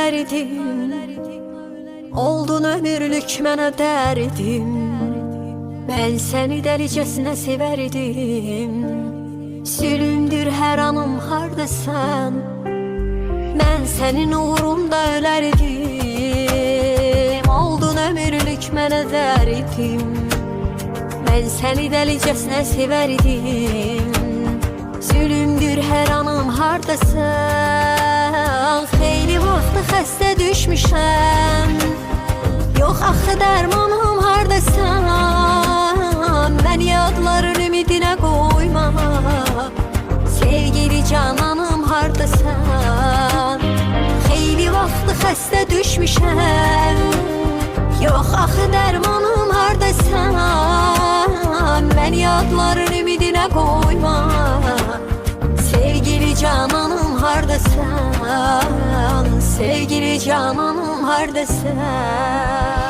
ölərdim. Oldun ömürlük mənə dərdim. Mən səni dəlicəsinə sevərdim. Sülümdür hər anım hardasan. Mən sənin uğrunda ölərdim. Oldun ömürlük mənə dərdim. Mən səni dəlicəsinə sevərdim. Zülümdür hər anım hardasan. Xeyli vaxtı xəstə düşmüşəm. Yox axı dərmanım hardasan. Mən yadların ümidinə qoyma. Sevgili cananım hardasan. Xeyli vaxtı xəstə düşmüşəm. Yox axı dərmanım hardasan. Mən yadların ümidinə qoyma. Sevgili cananım hardasan. Sevgili cananım hardasan.